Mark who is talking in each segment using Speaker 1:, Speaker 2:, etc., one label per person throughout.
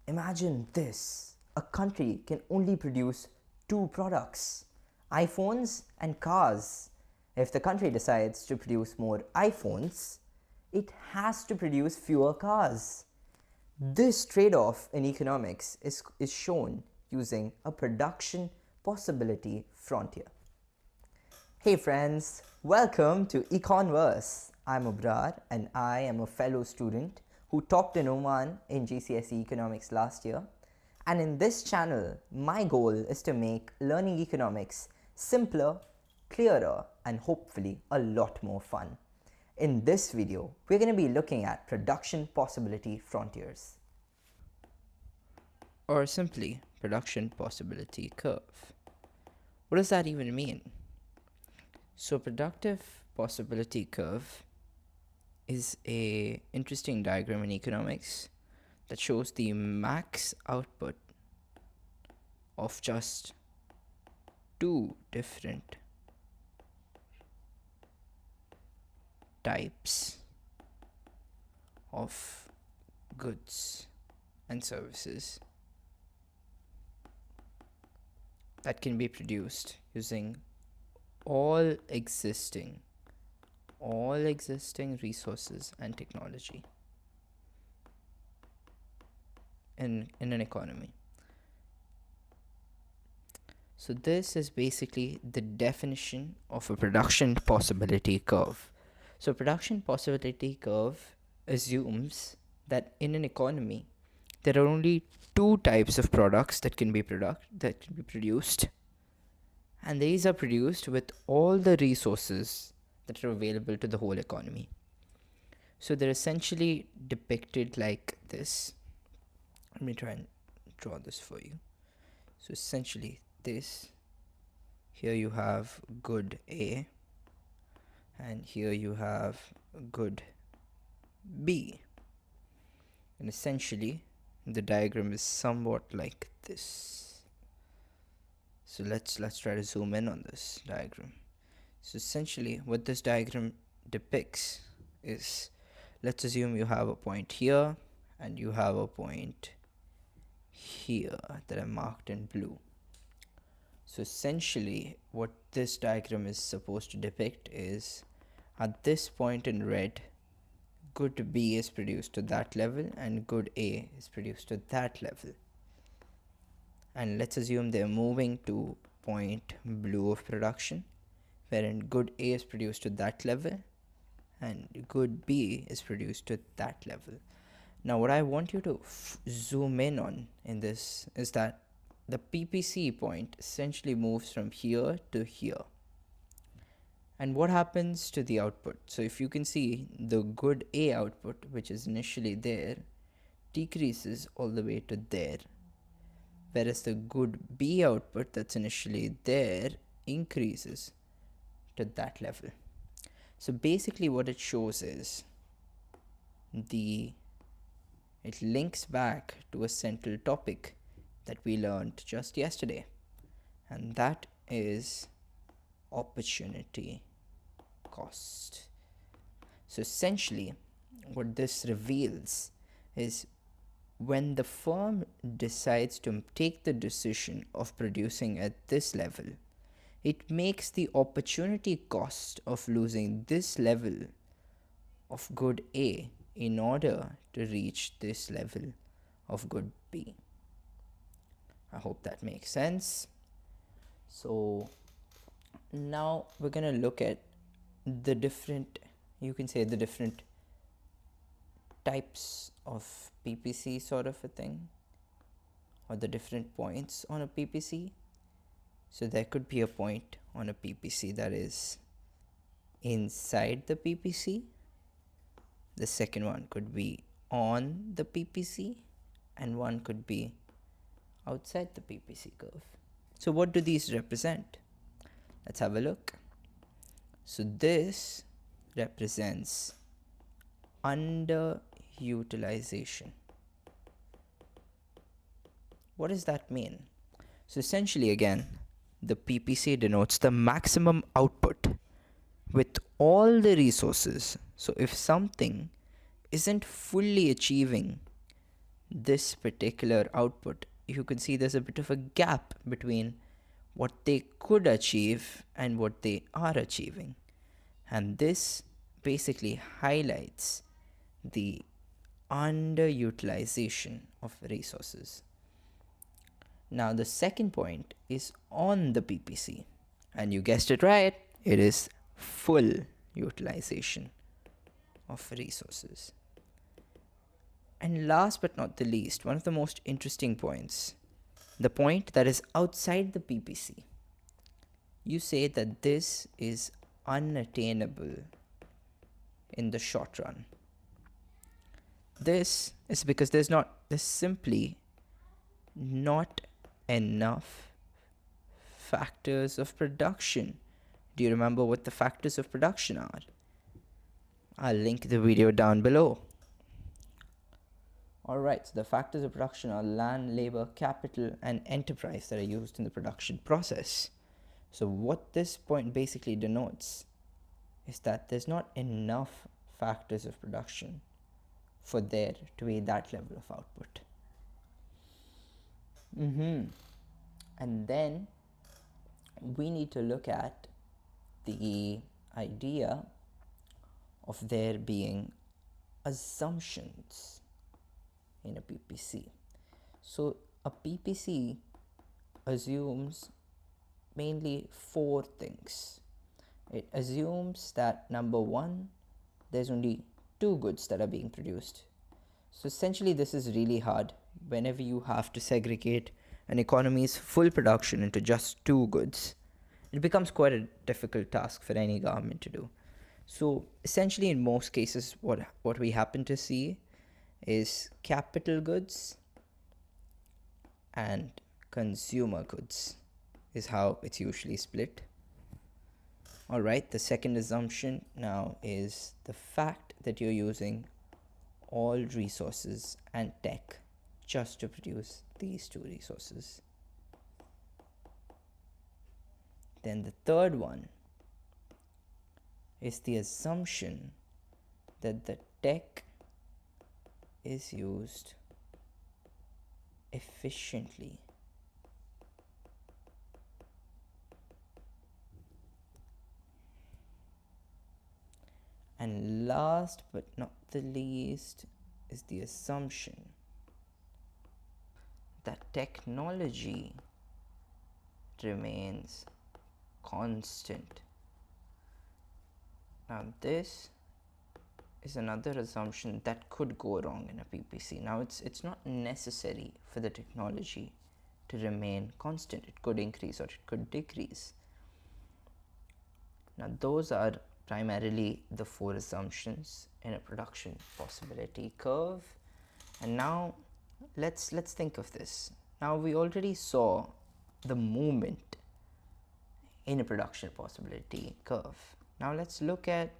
Speaker 1: Imagine this. A country can only produce two products, iPhones and cars. If the country decides to produce more iPhones, it has to produce fewer cars. This trade-off in economics is shown using a production possibility frontier. Hey friends, welcome to Econverse. I'm Abrar and I am a fellow student who topped in Oman in GCSE Economics last year. And in this channel, my goal is to make learning economics simpler, clearer, and hopefully a lot more fun. In this video, we're going to be looking at production possibility frontiers.
Speaker 2: Or simply production possibility curve. What does that even mean? So productive possibility curve is a interesting diagram in economics that shows the max output of just two different types of goods and services that can be produced using all existing resources and technology in an economy. So this is basically the definition of a production possibility curve. So production possibility curve assumes that in an economy there are only two types of products that can be produced, and these are produced with all the resources that are available to the whole economy. So they're essentially depicted like this. Let me try and draw this for you. So essentially this, here you have good A and here you have good B, and essentially the diagram is somewhat like this. So let's try to zoom in on this diagram. So essentially what this diagram depicts is, let's assume you have a point here and you have a point here that are marked in blue. So essentially what this diagram is supposed to depict is, at this point in red, good B is produced to that level and good A is produced to that level. And let's assume they're moving to point blue of production, wherein good A is produced to that level and good B is produced to that level. Now what I want you to zoom in on in this is that the PPC point essentially moves from here to here. And what happens to the output? So if you can see, the good A output, which is initially there, decreases all the way to there, whereas the good B output that's initially there increases to that level. So basically what it shows is it links back to a central topic that we learned just yesterday, and that is opportunity cost. So essentially what this reveals is, when the firm decides to take the decision of producing at this level, it makes the opportunity cost of losing this level of good A in order to reach this level of good B. I hope that makes sense. So now we're going to look at the different, you can say the different types of PPC sort of a thing, or the different points on a PPC. So there could be a point on a PPC that is inside the PPC. The second one could be on the PPC, and one could be outside the PPC curve. So what do these represent? Let's have a look. So this represents underutilization. What does that mean? So essentially, again, the PPC denotes the maximum output with all the resources. So if something isn't fully achieving this particular output, you can see there's a bit of a gap between what they could achieve and what they are achieving. And this basically highlights the underutilization of resources. Now, the second point is on the PPC, and you guessed it right, it is full utilization of resources. And last but not the least, one of the most interesting points, the point that is outside the PPC. You say that this is unattainable in the short run. This is because there's simply not enough factors of production. Do you remember what the factors of production are? I'll link the video down below. Alright, so the factors of production are land, labor, capital, and enterprise that are used in the production process. So what this point basically denotes is that there's not enough factors of production for there to be that level of output. And then we need to look at the idea of there being assumptions in a PPC. So a PPC assumes mainly 4 things. It assumes that number 1, there's only 2 goods that are being produced. So essentially this is really hard whenever you have to segregate an economy's full production into just 2 goods. It becomes quite a difficult task for any government to do. So essentially in most cases what we happen to see is capital goods and consumer goods is how it's usually split. Alright, the second assumption now is the fact that you're using all resources and tech just to produce these 2 resources. Then the third one is the assumption that the tech is used efficiently. And last but not the least is the assumption that technology remains constant. Now this is another assumption that could go wrong in a PPC. Now it's not necessary for the technology to remain constant. It could increase or it could decrease. Now those are primarily the 4 assumptions in a production possibility curve. And now let's think of this. Now we already saw the movement in a production possibility curve. Now let's look at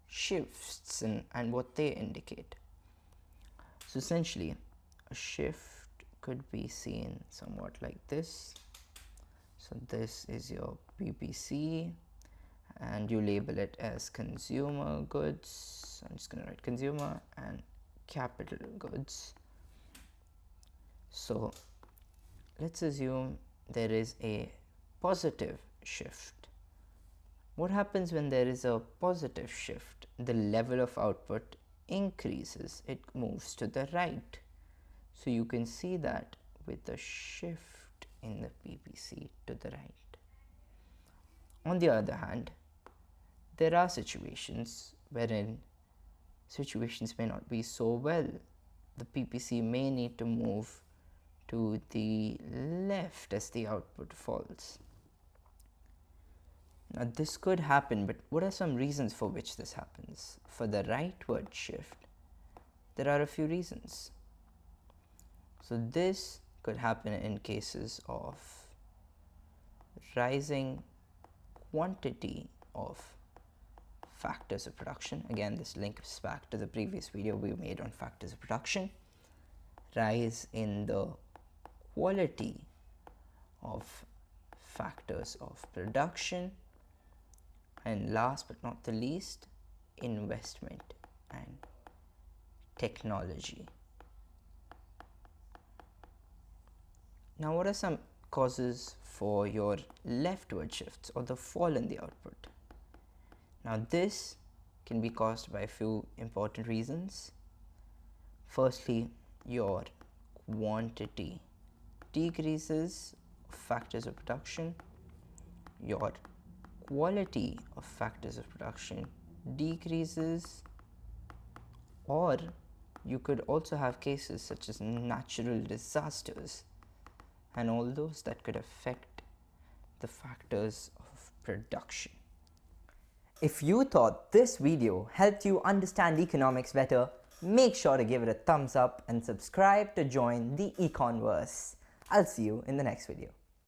Speaker 2: shifts and what they indicate. So essentially a shift could be seen somewhat like this. So this is your PPC and you label it as consumer goods. I'm just going to write consumer and capital goods. So let's assume there is a positive shift. What happens when there is a positive shift? The level of output increases, it moves to the right. So you can see that with the shift in the PPC to the right. On the other hand, there are situations wherein situations may not be so well. The PPC may need to move to the left as the output falls. Now this could happen, but what are some reasons for which this happens? For the rightward shift, there are a few reasons. So this could happen in cases of rising quantity of factors of production. Again, this links back to the previous video we made on factors of production. Rise in the quality of factors of production. And last but not the least, investment and technology. Now, what are some causes for your leftward shifts or the fall in the output? Now, this can be caused by a few important reasons. Firstly, your quantity decreases of factors of production, your quality of factors of production decreases, or you could also have cases such as natural disasters and all those that could affect the factors of production.
Speaker 1: If you thought this video helped you understand economics better, make sure to give it a thumbs up and subscribe to join the Econverse. I'll see you in the next video.